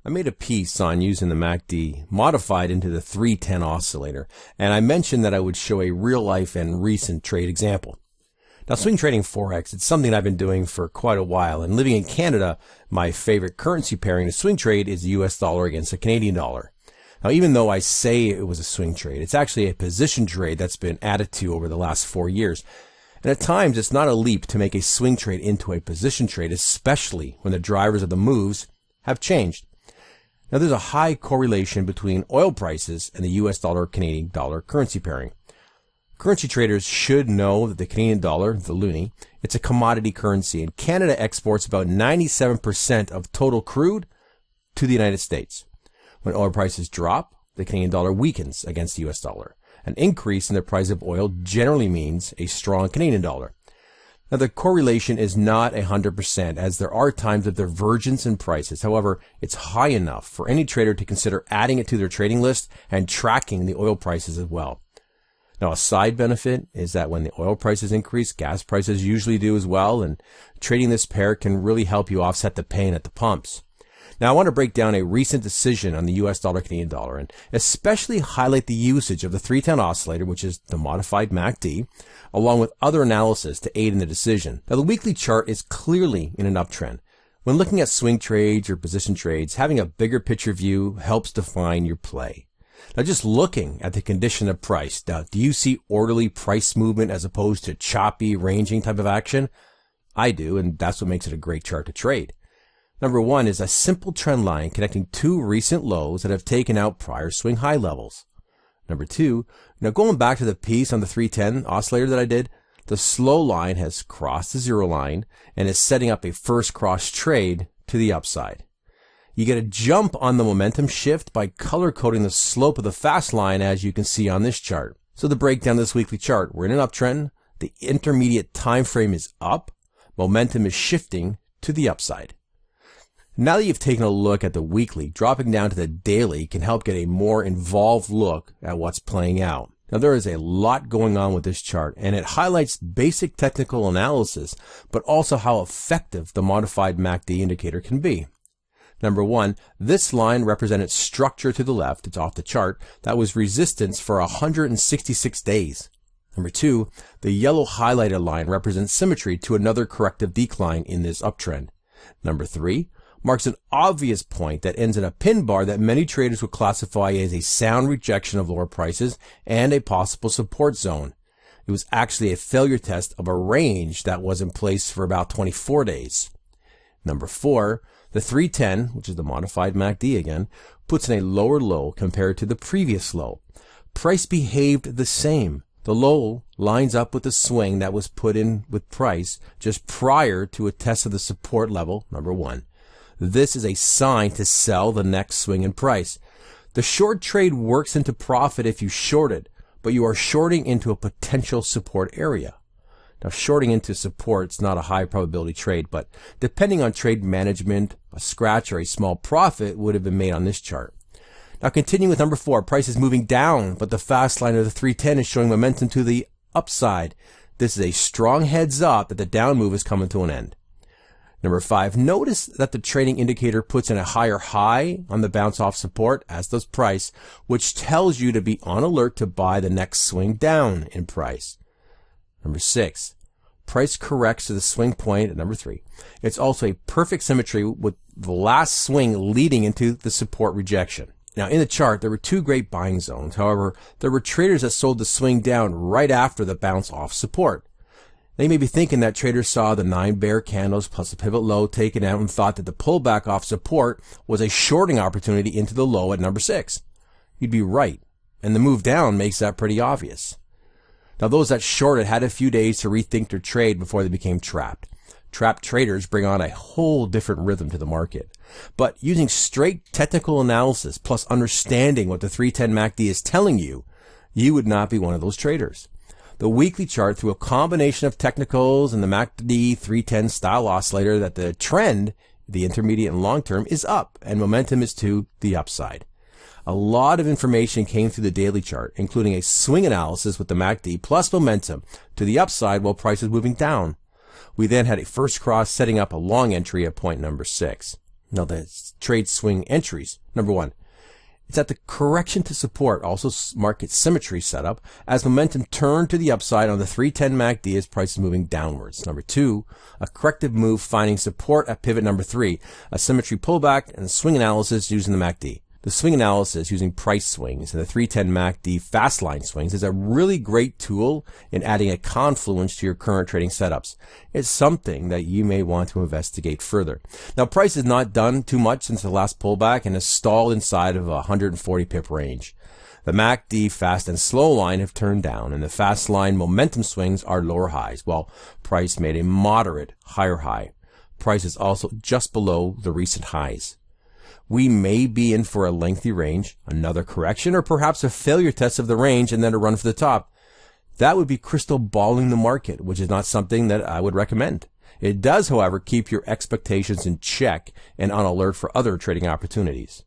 I made a piece on using the MACD modified into the 310 oscillator, and I mentioned that I would show a real-life and recent trade example. Now, swing trading Forex, it's something I've been doing for quite a while, and living in Canada, my favorite currency pairing to swing trade is the US dollar against the Canadian dollar. Now, even though I say it was a swing trade, it's actually a position trade that's been added to over the last 4 years. And at times, it's not a leap to make a swing trade into a position trade, especially when the drivers of the moves have changed. Now, there's a high correlation between oil prices and the US dollar Canadian dollar currency pairing. Currency traders should know that the Canadian dollar, the loonie, it's a commodity currency, and Canada exports about 97% of total crude to the United States. When oil prices drop, the Canadian dollar weakens against the US dollar. An increase in the price of oil generally means a strong Canadian dollar. Now, the correlation is not 100%, as there are times of divergence in prices. However, it's high enough for any trader to consider adding it to their trading list and tracking the oil prices as well. Now, a side benefit is that when the oil prices increase, gas prices usually do as well, and trading this pair can really help you offset the pain at the pumps. Now, I want to break down a recent decision on the US dollar Canadian dollar and especially highlight the usage of the 310 oscillator, which is the modified MACD, along with other analysis to aid in the decision. Now, the weekly chart is clearly in an uptrend. When looking at swing trades or position trades, having a bigger picture view helps define your play. Now, just looking at the condition of price, now, do you see orderly price movement as opposed to choppy, ranging type of action? I do, and that's what makes it a great chart to trade. Number one is a simple trend line connecting two recent lows that have taken out prior swing high levels. Number two, now going back to the piece on the 310 oscillator that I did, the slow line has crossed the zero line and is setting up a first cross trade to the upside. You get a jump on the momentum shift by color coding the slope of the fast line, as you can see on this chart. So to break down this weekly chart, we're in an uptrend, the intermediate time frame is up, momentum is shifting to the upside. Now that you've taken a look at the weekly, dropping down to the daily can help get a more involved look at what's playing out. Now, there is a lot going on with this chart, and it highlights basic technical analysis, but also how effective the modified MACD indicator can be. Number one, this line represented structure to the left, it's off the chart, that was resistance for 166 days. Number two, the yellow highlighted line represents symmetry to another corrective decline in this uptrend. Number three, marks an obvious point that ends in a pin bar that many traders would classify as a sound rejection of lower prices and a possible support zone. It was actually a failure test of a range that was in place for about 24 days. Number four, the 310, which is the modified MACD again, puts in a lower low compared to the previous low. Price behaved the same. The low lines up with the swing that was put in with price just prior to a test of the support level, number one. This is a sign to sell the next swing in price. The short trade works into profit if you short it, but you are shorting into a potential support area. Now, shorting into support is not a high probability trade, but depending on trade management, a scratch or a small profit would have been made on this chart. Now, continuing with number four, price is moving down, but the fast line of the 310 is showing momentum to the upside. This is a strong heads up that the down move is coming to an end. Number five, notice that the trading indicator puts in a higher high on the bounce off support, as does price, which tells you to be on alert to buy the next swing down in price. Number six, price corrects to the swing point at number three. It's also a perfect symmetry with the last swing leading into the support rejection. Now, in the chart, there were two great buying zones. However, there were traders that sold the swing down right after the bounce off support. They may be thinking that traders saw the 9 bear candles plus the pivot low taken out and thought that the pullback off support was a shorting opportunity into the low at number 6. You'd be right, and the move down makes that pretty obvious. Now, those that shorted had a few days to rethink their trade before they became trapped. Trapped traders bring on a whole different rhythm to the market. But using straight technical analysis plus understanding what the 310 MACD is telling you, you would not be one of those traders. The weekly chart, through a combination of technicals and the MACD 310 style oscillator, that the trend, the intermediate and long term, is up and momentum is to the upside. A lot of information came through the daily chart, including a swing analysis with the MACD plus momentum to the upside while price is moving down. We then had a first cross setting up a long entry at point number 6. Now the trade swing entries. Number 1. It's at the correction to support, also market symmetry setup, as momentum turned to the upside on the 310 MACD as price is moving downwards. Number 2, a corrective move finding support at pivot number 3, a symmetry pullback, and swing analysis using the MACD. The swing analysis using price swings and the 310 MACD fast line swings is a really great tool in adding a confluence to your current trading setups. It's something that you may want to investigate further. Now, price has not done too much since the last pullback and has stalled inside of a 140 pip range. The MACD fast and slow line have turned down, and the fast line momentum swings are lower highs, while price made a moderate higher high. Price is also just below the recent highs. We may be in for a lengthy range, another correction, or perhaps a failure test of the range and then a run for the top. That would be crystal balling the market, which is not something that I would recommend. It does, however, keep your expectations in check and on alert for other trading opportunities.